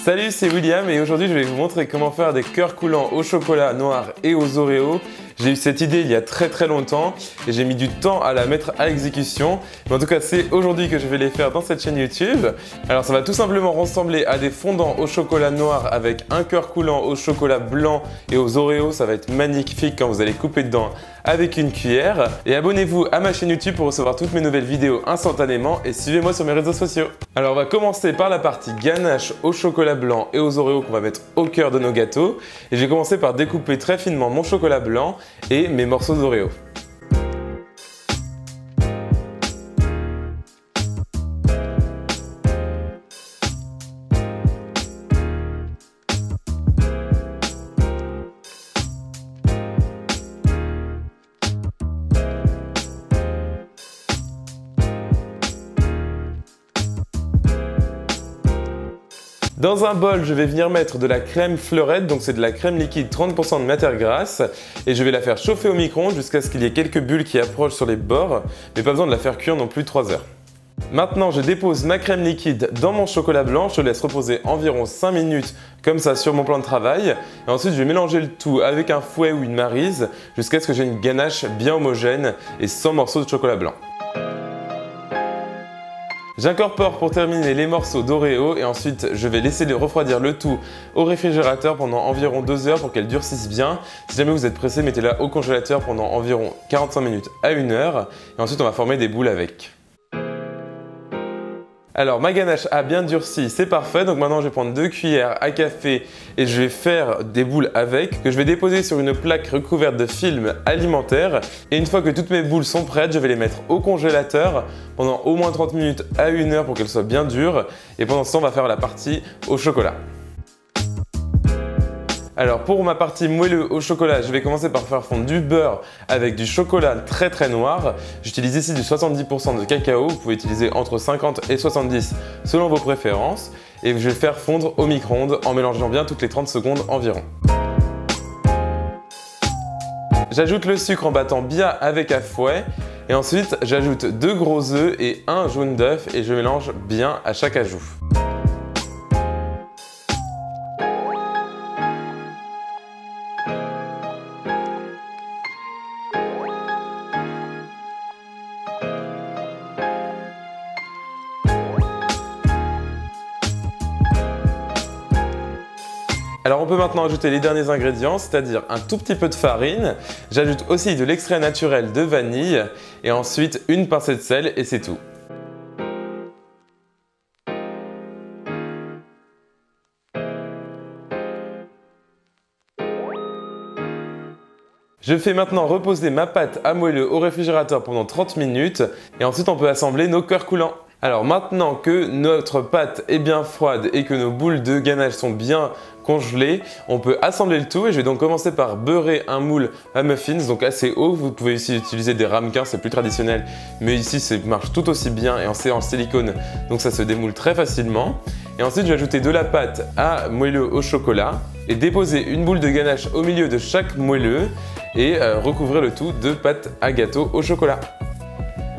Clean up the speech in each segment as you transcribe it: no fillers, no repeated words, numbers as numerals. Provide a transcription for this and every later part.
Salut, c'est William et aujourd'hui je vais vous montrer comment faire des cœurs coulants au chocolat noir et aux Oreos. J'ai eu cette idée il y a très longtemps et j'ai mis du temps à la mettre à exécution. Mais en tout cas, c'est aujourd'hui que je vais les faire dans cette chaîne YouTube. Alors ça va tout simplement ressembler à des fondants au chocolat noir avec un cœur coulant au chocolat blanc et aux Oreos. Ça va être magnifique quand vous allez couper dedans avec une cuillère. Et abonnez-vous à ma chaîne YouTube pour recevoir toutes mes nouvelles vidéos instantanément et suivez-moi sur mes réseaux sociaux. Alors on va commencer par la partie ganache au chocolat blanc et aux Oreos qu'on va mettre au cœur de nos gâteaux. Et je vais commencer par découper très finement mon chocolat blanc et mes morceaux d'Oreo. Dans un bol, je vais venir mettre de la crème fleurette, donc c'est de la crème liquide 30% de matière grasse, et je vais la faire chauffer au micro-ondes jusqu'à ce qu'il y ait quelques bulles qui approchent sur les bords, mais pas besoin de la faire cuire non plus 3 heures. Maintenant, je dépose ma crème liquide dans mon chocolat blanc, je laisse reposer environ 5 minutes comme ça sur mon plan de travail, et ensuite je vais mélanger le tout avec un fouet ou une maryse jusqu'à ce que j'ai une ganache bien homogène et sans morceaux de chocolat blanc. J'incorpore pour terminer les morceaux d'Oreo et ensuite je vais laisser refroidir le tout au réfrigérateur pendant environ 2 heures pour qu'elle durcisse bien. Si jamais vous êtes pressé, mettez-la au congélateur pendant environ 45 minutes à 1 heure et ensuite on va former des boules avec. Alors ma ganache a bien durci, c'est parfait, donc maintenant je vais prendre 2 cuillères à café et je vais faire des boules avec, que je vais déposer sur une plaque recouverte de film alimentaire. Et une fois que toutes mes boules sont prêtes, je vais les mettre au congélateur pendant au moins 30 minutes à 1 heure pour qu'elles soient bien dures. Et pendant ce temps, on va faire la partie au chocolat. Alors pour ma partie moelleux au chocolat, je vais commencer par faire fondre du beurre avec du chocolat très noir. J'utilise ici du 70% de cacao, vous pouvez utiliser entre 50 et 70 selon vos préférences. Et je vais faire fondre au micro-ondes en mélangeant bien toutes les 30 secondes environ. J'ajoute le sucre en battant bien avec un fouet. Et ensuite, j'ajoute 2 gros œufs et 1 jaune d'œuf et je mélange bien à chaque ajout. Alors on peut maintenant ajouter les derniers ingrédients, c'est-à-dire un tout petit peu de farine. J'ajoute aussi de l'extrait naturel de vanille et ensuite une pincée de sel et c'est tout. Je fais maintenant reposer ma pâte à moelleux au réfrigérateur pendant 30 minutes et ensuite on peut assembler nos cœurs coulants. Alors maintenant que notre pâte est bien froide et que nos boules de ganache sont bien congelées, on peut assembler le tout et je vais donc commencer par beurrer un moule à muffins, donc assez haut. Vous pouvez ici utiliser des ramequins, c'est plus traditionnel, mais ici ça marche tout aussi bien et c'est en silicone, donc ça se démoule très facilement. Et ensuite je vais ajouter de la pâte à moelleux au chocolat et déposer une boule de ganache au milieu de chaque moelleux et recouvrir le tout de pâte à gâteau au chocolat.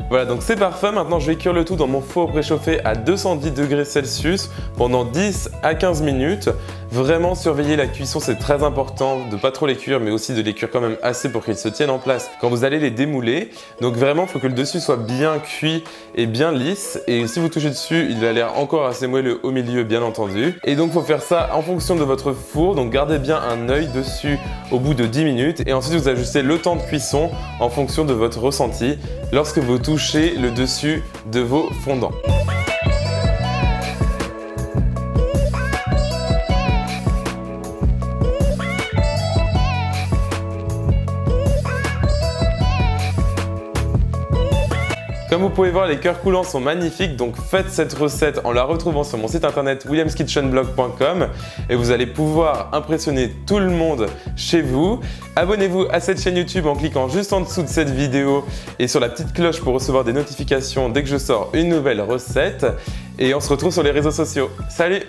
Voilà, donc c'est parfait. Maintenant, je vais cuire le tout dans mon four préchauffé à 210 degrés Celsius pendant 10 à 15 minutes. Vraiment surveiller la cuisson, c'est très important de pas trop les cuire, mais aussi de les cuire quand même assez pour qu'ils se tiennent en place quand vous allez les démouler. Donc vraiment, il faut que le dessus soit bien cuit et bien lisse. Et si vous touchez dessus, il a l'air encore assez moelleux au milieu, bien entendu. Et donc, il faut faire ça en fonction de votre four. Donc, gardez bien un œil dessus au bout de 10 minutes. Et ensuite, vous ajustez le temps de cuisson en fonction de votre ressenti lorsque vous touchez le dessus de vos fondants. Comme vous pouvez voir, les cœurs coulants sont magnifiques, donc faites cette recette en la retrouvant sur mon site internet williamskitchenblog.com et vous allez pouvoir impressionner tout le monde chez vous. Abonnez-vous à cette chaîne YouTube en cliquant juste en dessous de cette vidéo et sur la petite cloche pour recevoir des notifications dès que je sors une nouvelle recette. Et on se retrouve sur les réseaux sociaux. Salut!